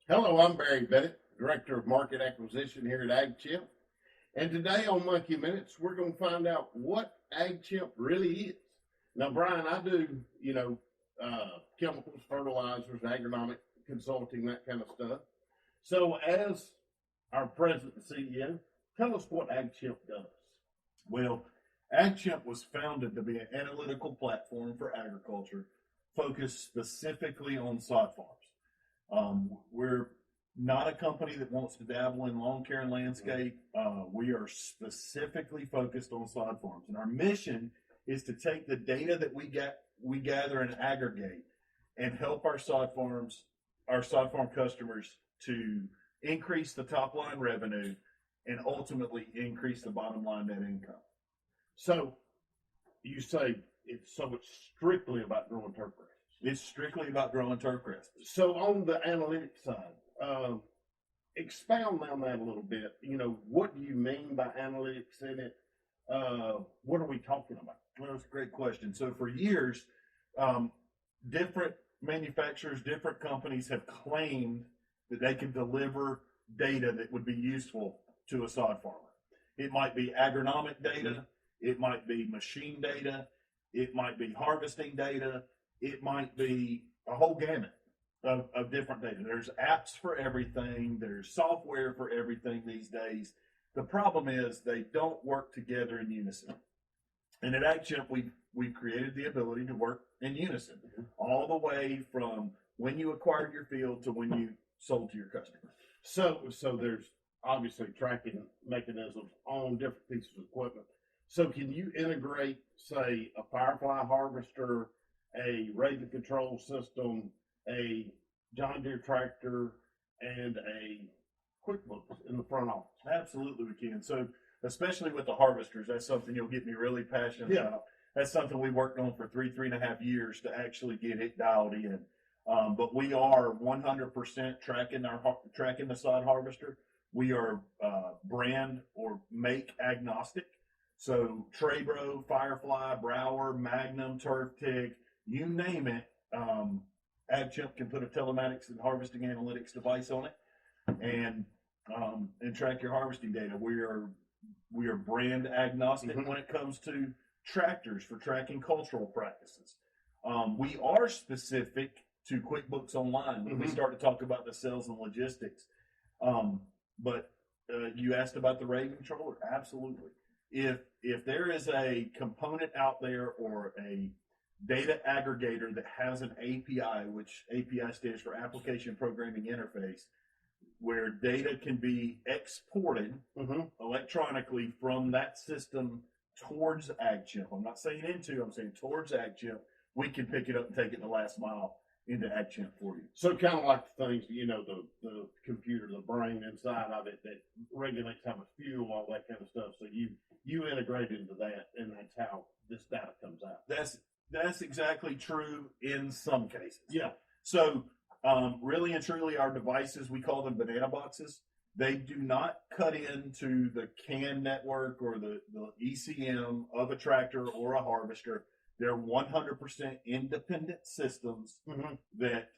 Hello, I'm Barry Bennett, Director of Market Acquisition here at AgChimp. And today on Monkey Minutes, we're going to find out what AgChimp really is. Now, Brian, I do, chemicals, fertilizers, agronomic consulting, that kind of stuff. So as our president and CEO, tell us what AgChimp does. Well, AgChimp was founded to be an analytical platform for agriculture focused specifically on sod farms. We're not a company that wants to dabble in lawn care and landscape. We are specifically focused on sod farms, and our mission is to take the data that we gather and aggregate, and help our sod farm customers to increase the top line revenue and ultimately increase the bottom line net income. So you say it's strictly about growing turfgrass. It's strictly about growing turfgrass. So on the analytics side, expound on that a little bit. What do you mean by analytics in it? What are we talking about? Well, that's a great question. So for years, different manufacturers, different companies have claimed that they can deliver data that would be useful to a sod farmer. It might be agronomic data. It might be machine data. It might be harvesting data. It might be a whole gamut of different data. There's apps for everything. There's software for everything these days. The problem is they don't work together in unison. And at AgChimp, we've created the ability to work in unison, all the way from when you acquired your field to when you sold to your customer. So there's obviously tracking mechanisms on different pieces of equipment. So can you integrate, say, a Firefly harvester, a raven control system, a John Deere tractor, and a QuickBooks in the front office? Absolutely, we can. So especially with the harvesters, that's something you'll get me really passionate about. That's something we worked on for three and a half years to actually get it dialed in. But we are 100% tracking the sod harvester. We are brand or make agnostic. So Trabro, Firefly, Brower, Magnum, Turf Tig, you name it, AgChimp can put a telematics and harvesting analytics device on it and track your harvesting data. We are brand agnostic when it comes to tractors for tracking cultural practices. We are specific to QuickBooks Online when we start to talk about the sales and logistics. But you asked about the raven controller. Absolutely. If there is a component out there or a data aggregator that has an API, which API stands for Application Programming Interface, where data can be exported electronically from that system towards AgChimp. I'm not saying I'm saying towards AgChimp. We can pick it up and take it the last mile into AgChimp for you. So kind of like the things, the computer, the brain inside of it that regulates how much fuel, all that kind of stuff. So you integrate into that, and that's how this data comes out. That's exactly true in some cases. Yeah. So really and truly, our devices, we call them banana boxes. They do not cut into the CAN network or the ECM of a tractor or a harvester. They're 100% independent systems that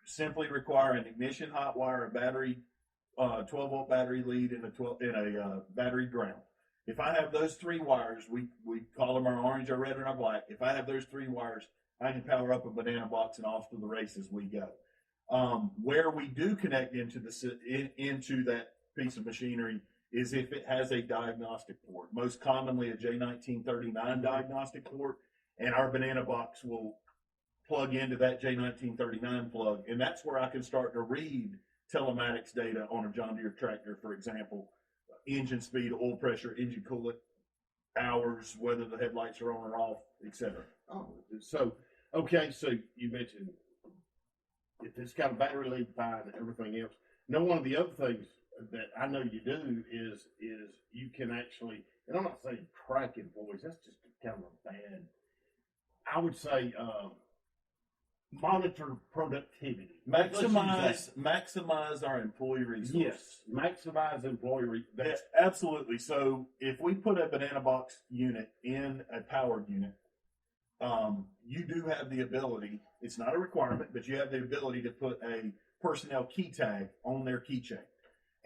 simply require an ignition hot wire, a battery, 12-volt battery lead, and a battery ground. If I have those three wires, we call them our orange, our red, and our black. If I have those three wires, I can power up a banana box and off to the races we go. Where we do connect into that piece of machinery is if it has a diagnostic port, most commonly a J1939 diagnostic port, and our banana box will plug into that J1939 plug, and that's where I can start to read telematics data on a John Deere tractor, for example, engine speed, oil pressure, engine coolant, hours, whether the headlights are on or off, etc. Oh, so you mentioned if it's got a battery lead, fine, and everything else. Now, one of the other things that I know you do is you can actually, and I'm not saying track employees, that's just kind of a bad, I would say, monitor productivity. Maximize our employee resources. Yes, maximize employee resources. Yeah, absolutely. So if we put a banana box unit in a powered unit, you do have the ability, it's not a requirement, but you have the ability to put a personnel key tag on their keychain.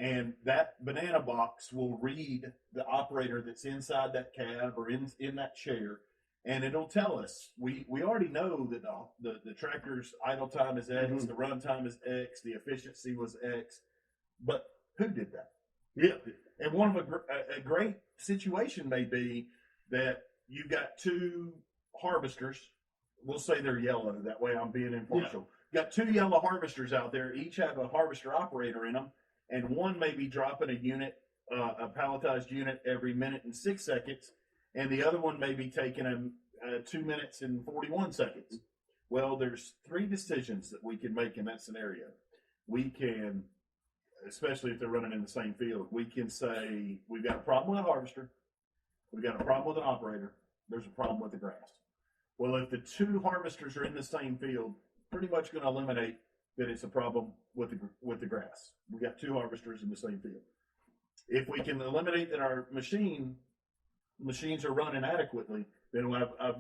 And that banana box will read the operator that's inside that cab or in that chair, and it'll tell us. We already know that the tractor's idle time is X, the run time is X, the efficiency was X, but who did that? Yeah. And one of a great situation may be that you've got two harvesters. We'll say they're yellow. That way I'm being impartial. Yeah. Got two yellow harvesters out there. Each have a harvester operator in them. And one may be dropping a unit, a palletized unit every minute and 6 seconds. And the other one may be taking them 2 minutes and 41 seconds. Well, there's 3 decisions that we can make in that scenario. We can, especially if they're running in the same field, we can say, we've got a problem with a harvester. We've got a problem with an operator. There's a problem with the grass. Well, if the 2 harvesters are in the same field, pretty much going to eliminate that it's a problem with the grass. We got 2 harvesters in the same field. If we can eliminate that our machines are running adequately, then I've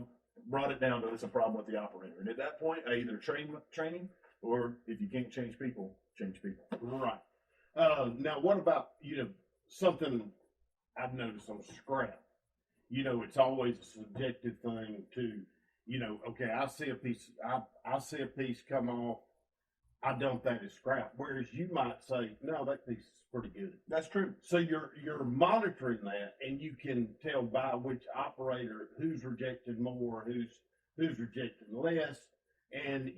brought it down to it's a problem with the operator. And at that point, I either training, or if you can't change people, change people. Right. Now, what about, something I've noticed on scrap? It's always a subjective thing to, okay, I see a piece come off. I dump that as scrap. Whereas you might say, no, that piece is pretty good. That's true. So you're monitoring that, and you can tell by which operator who's rejecting more, who's rejecting less, and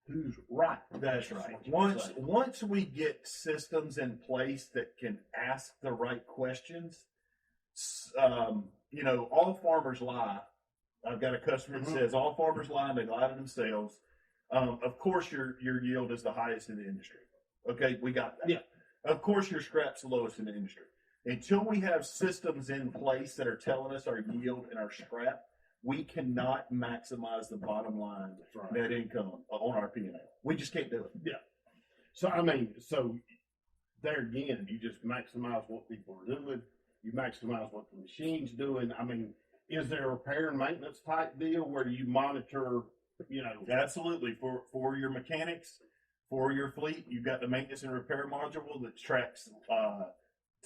who's right. That's right. Once we get systems in place that can ask the right questions, all farmers lie. I've got a customer that says all farmers lie and they lie to themselves. Of course, your yield is the highest in the industry. Okay, we got that. Yeah. Of course, your scrap's the lowest in the industry. Until we have systems in place that are telling us our yield and our scrap, we cannot maximize the bottom line net income on our P&L. We just can't do it. Yeah. So, so there again, you just maximize what people are doing. You maximize what the machine's doing. Is there a repair and maintenance type deal where you monitor, Absolutely. For your mechanics, for your fleet, you've got the maintenance and repair module that tracks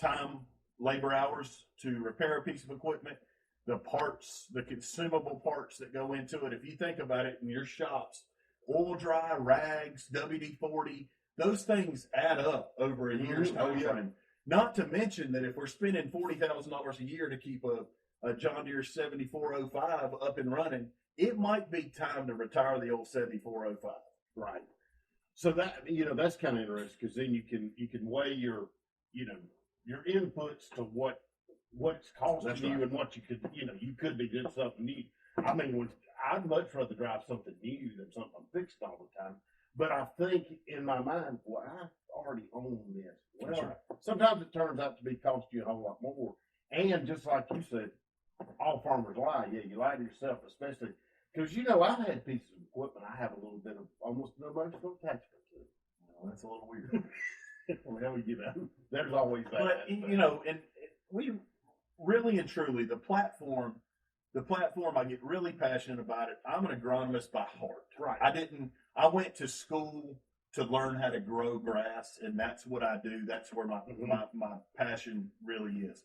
time, labor hours to repair a piece of equipment, the parts, the consumable parts that go into it. If you think about it in your shops, oil dry, rags, WD-40, those things add up over a year's time frame. Not to mention that if we're spending $40,000 a year to keep a John Deere 7405 up and running, it might be time to retire the old 7405. Right. So that, that's kind of interesting, because then you can weigh your inputs to what's costing you and what you could, you could be doing something new. I'd much rather drive something new than something fixed all the time. But I think in my mind, well, I already own this. Well, sometimes it turns out to be cost you a whole lot more. And just like you said, all farmers lie. Yeah, you lie to yourself, especially because I've had pieces of equipment I have a little bit of almost no emotional attachment to. That's a little weird. Well, there's always that. But and we really and truly the platform. I get really passionate about it. I'm an agronomist by heart. Right. I went to school to learn how to grow grass, and that's what I do. That's where my passion really is.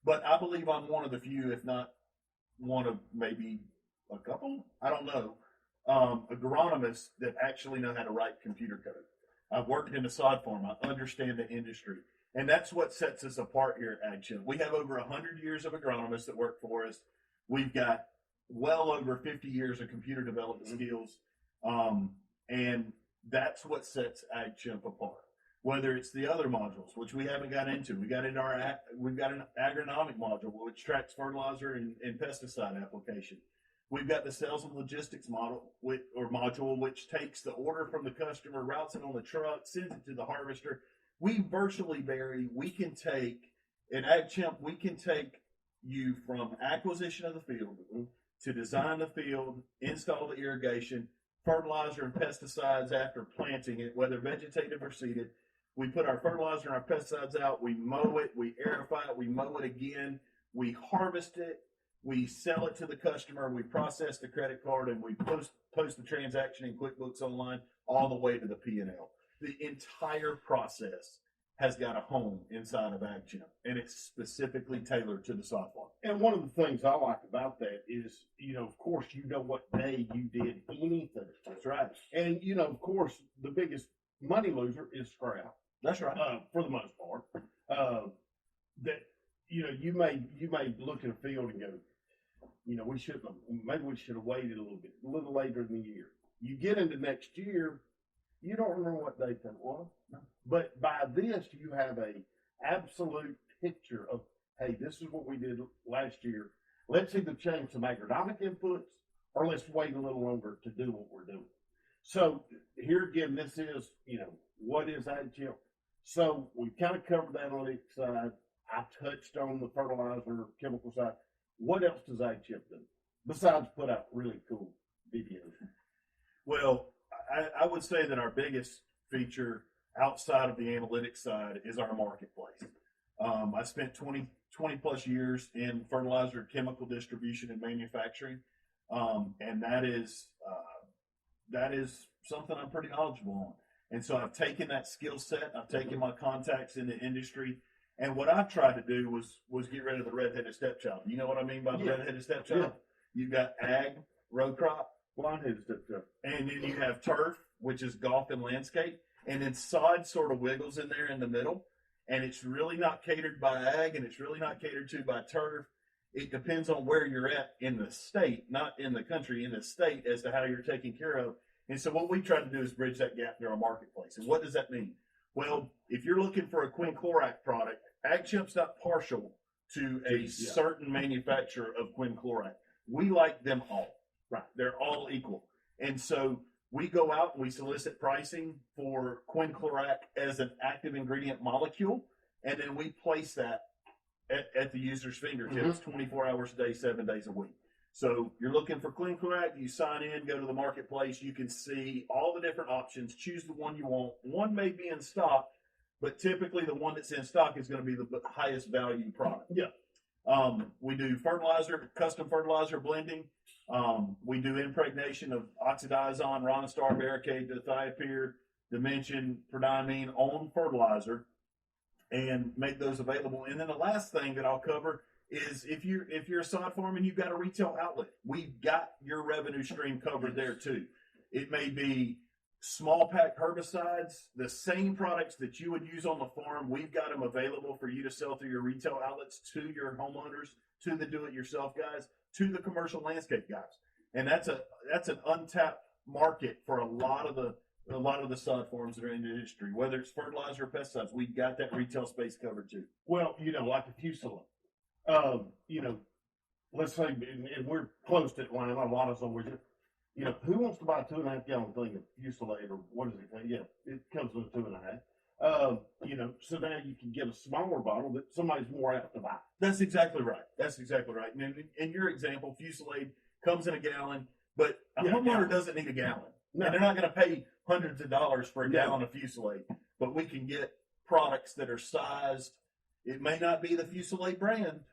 But I believe I'm one of the few, if not one of maybe a couple, I don't know, agronomists that actually know how to write computer code. I've worked in a sod farm. I understand the industry. And that's what sets us apart here at AgChimp. We have over 100 years of agronomists that work for us. We've got well over 50 years of computer development skills. And that's what sets AgChimp apart. Whether it's the other modules, which we haven't got into. We've got an agronomic module, which tracks fertilizer and pesticide application. We've got the sales and logistics module, which takes the order from the customer, routes it on the truck, sends it to the harvester. We virtually vary. In AgChimp, we can take you from acquisition of the field to design the field, install the irrigation, fertilizer and pesticides after planting it, whether vegetative or seeded. We put our fertilizer and our pesticides out, we mow it, we aerify it, we mow it again, we harvest it, we sell it to the customer, we process the credit card, and we post the transaction in QuickBooks Online all the way to the P&L. the entire process has got a home inside of AgChimp, and it's specifically tailored to the sod farm. And one of the things I like about that is, of course, what day you did anything. That's right. And, of course, the biggest money loser is scrap. That's right. For the most part. That, you may look at a field and go, we should have waited a little later in the year. You get into next year, you don't remember what date that was. No. But by this, you have a absolute picture of, hey, this is what we did last year. Let's either change some agronomic inputs or let's wait a little longer to do what we're doing. So here again, this is, what is AgChimp? So we kind of covered the analytics side. I touched on the fertilizer chemical side. What else does AgChimp do besides put out really cool videos? Well, I would say that our biggest feature outside of the analytics side is our marketplace. I spent 20 plus years in fertilizer chemical distribution and manufacturing, and that is something I'm pretty knowledgeable on. And so I've taken that skill set, I've taken my contacts in the industry, and what I've tried to do was get rid of the redheaded stepchild. You know what I mean by the redheaded stepchild? Yeah. You've got ag, row crop, Blonde-headed stepchild. and then you have turf, which is golf and landscape, and then sod sort of wiggles in there in the middle, and it's really not catered by ag, and it's really not catered to by turf. It depends on where you're at in the state, not in the country, in the state, as to how you're taken care of. And so what we try to do is bridge that gap through our marketplace. And what does that mean? Well, if you're looking for a quinclorac product, AgChimp's not partial to a certain manufacturer of quinclorac. We like them all. Right. They're all equal. And so we go out and we solicit pricing for quinclorac as an active ingredient molecule, and then we place that at the user's fingertips 24 hours a day, 7 days a week. So you're looking for quinclorac, you sign in, go to the marketplace, you can see all the different options, choose the one you want. One may be in stock, but typically the one that's in stock is going to be the highest value product. Yeah. We do custom fertilizer blending. We do impregnation of oxidizon, Ronistar, Barricade, Dithiopyr, Dimension, Prodiamine on fertilizer, and make those available. And then the last thing that I'll cover is if you're a sod farm and you've got a retail outlet, we've got your revenue stream covered there too. It may be small pack herbicides, the same products that you would use on the farm, we've got them available for you to sell through your retail outlets to your homeowners, to the do-it-yourself guys, to the commercial landscape guys. And that's an untapped market for a lot of the sod farms that are in the industry, whether it's fertilizer or pesticides. We've got that retail space covered too. Well, like a Fusela. Let's say, and we're close to Atlanta, a lot of us always, who wants to buy a 2.5 gallon thing of Fusilade, or what is it? Yeah, it comes with 2.5. So now you can get a smaller bottle that somebody's more apt to buy. That's exactly right. And in your example, Fusilade comes in a gallon, but a homeowner doesn't need a gallon. No. And they're not going to pay hundreds of dollars for a gallon of Fusilade, but we can get products that are sized. It may not be the Fusilade brand.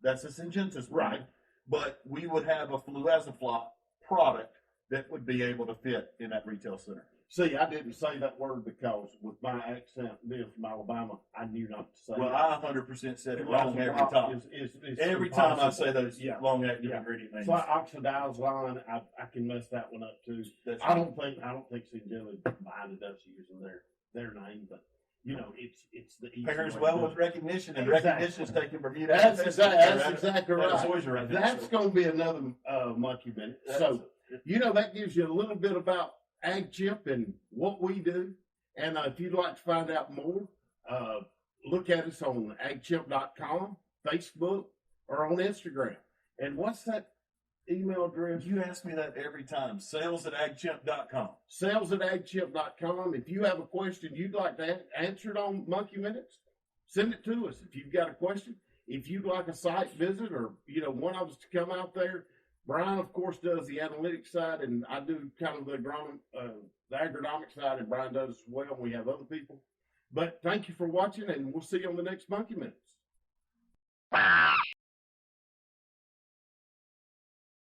That's a Syngenta's brand. Right. But we would have a fluazaflop product that would be able to fit in that retail center. See, I didn't say that word because with my accent being from Alabama, I knew not to say it. Well, I 100% said it wrong every time. Every time I say those long active ingredient names. So oxidizon, I can mess that one up too. I don't think Syngenta minded us using their name, but it's the easy pairs way well with recognition, and recognition is taken from you. That's exactly right. That's That's going to be another monkey minute. So that gives you a little bit about AgChimp and what we do. And if you'd like to find out more, look at us on agchimp.com, Facebook, or on Instagram. And what's that email address? You ask me that every time. Sales@agchimp.com. Sales@agchimp.com. If you have a question you'd like to answer it on Monkey Minutes, send it to us. If you've got a question, if you'd like a site visit or, one of us to come out there, Brian, of course, does the analytics side, and I do kind of the agronomic side, and Brian does as well. We have other people. But thank you for watching, and we'll see you on the next Monkey Minutes.